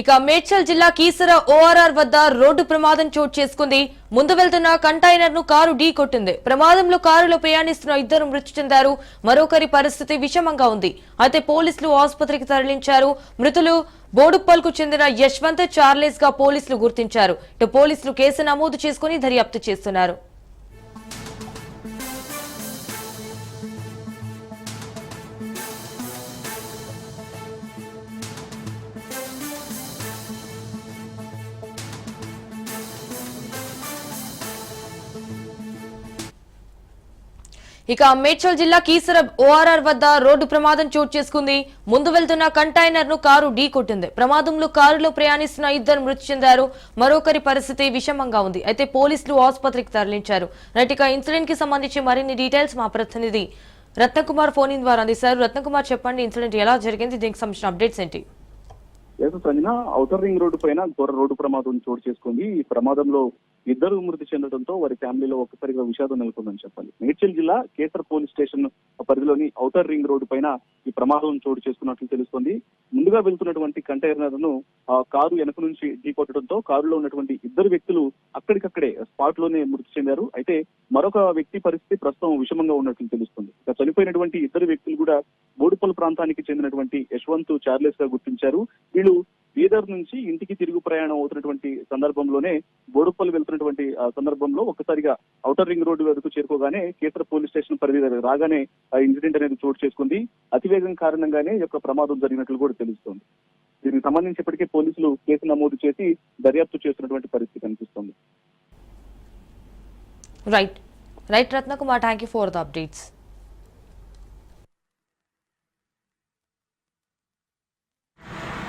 ఇక మేడ్చల్ జిల్లా కీసర ఓఆర్ఆర్ వద్ద రోడ్డు ప్రమాదం చోటు చేసుకుంది. ముందు వెళ్తున్న కంటైనర్ ను కారు ఢీ కొట్టింది. ప్రమాదంలో కారులో ప్రయాణిస్తున్న ఇద్దరు మృతి చెందారు. మరొకరి పరిస్థితి విషమంగా ఉంది. అయితే పోలీసులు ఆసుపత్రికి తరలించారు. మృతులు బోడుప్పల్ కు చెందిన యశ్వంత్ చార్లెస్ గా పోలీసులు గుర్తించారు. ఇటు పోలీసులు కేసు నమోదు చేసుకుని దర్యాప్తు చేస్తున్నారు. ఇక మేడ్చల్ జిల్లా కీసర ఓఆర్ఆర్ వద్ద రోడ్డు ప్రమాదం చోటు చేసుకుంది. ముందు వెళ్తున్న కంటైనర్ ను కారు ఢీ కొట్టింది. ప్రమాదంలో కారులో ప్రయాణిస్తున్న ఇద్దరు మృతి చెందారు. మరొకరి పరిస్థితి విషమంగా ఉంది. అయితే పోలీసులు ఆసుపత్రికి తరలించారు. ఇక ఇన్సిడెంట్ కి సంబంధించి మరిన్ని డీటెయిల్స్ మా ప్రతినిధి రత్నకుమార్ ఫోన్ ఇన్ ద్వారా అందిస్తారు. రత్నకుమార్, చెప్పండి, ఇన్సిడెంట్ ఎలా జరిగింది, దీనికి సంబంధించిన అప్డేట్స్ ఏంటి? సంజన, ఔటర్ రింగ్ రోడ్డు పైన ఘోర రోడ్డు ప్రమాదం చోటు చేసుకుంది. ఈ ప్రమాదంలో ఇద్దరు మృతి చెందడంతో వారి ఫ్యామిలీలో ఒక్కసారిగా విషాదం నెలకొందని చెప్పాలి. మేడ్చల్ జిల్లా కేసర్ పోలీస్ స్టేషన్ పరిధిలోని ఔటర్ రింగ్ రోడ్డు పైన ఈ ప్రమాదం చోటు చేసుకున్నట్లు తెలుస్తోంది. ముందుగా వెళ్తున్నటువంటి కంటైనర్ ను కారు వెనక నుంచి ఢీకొట్టడంతో కారులో ఉన్నటువంటి ఇద్దరు వ్యక్తులు అక్కడికక్కడే స్పాట్ లోనే మృతి చెందారు. అయితే మరొక వ్యక్తి పరిస్థితి ప్రస్తుతం విషమంగా ఉన్నట్లు తెలుస్తుంది. ఇక చనిపోయినటువంటి ఇద్దరు వ్యక్తులు కూడా బోడుపల్ ప్రాంతానికి చెందినటువంటి యశ్వంత్ చార్లెస్ గా గుర్తించారు. వీళ్ళు బీదర్ నుంచి ఇంటికి తిరుగు ప్రయాణం అవుతున్నటువంటి సందర్భంలోనే బోడుపల్ వెళ్తున్నటువంటి సందర్భంలో ఒక్కసారిగా ఔటర్ రింగ్ రోడ్డు వరకు చేరుకోగానే కేసర పోలీస్ స్టేషన్ పరిధి రాగానే ఇన్సిడెంట్ అనేది చోటు చేసుకుంది. అతివేగం కారణంగానే ఈ యొక్క ప్రమాదం జరిగినట్లు కూడా తెలుస్తోంది. దీనికి సంబంధించి ఇప్పటికే పోలీసులు కేసు నమోదు చేసి దర్యాప్తు చేస్తున్నటువంటి పరిస్థితి కనిపిస్తోంది. Right Ratnakumar, thank you for the updates.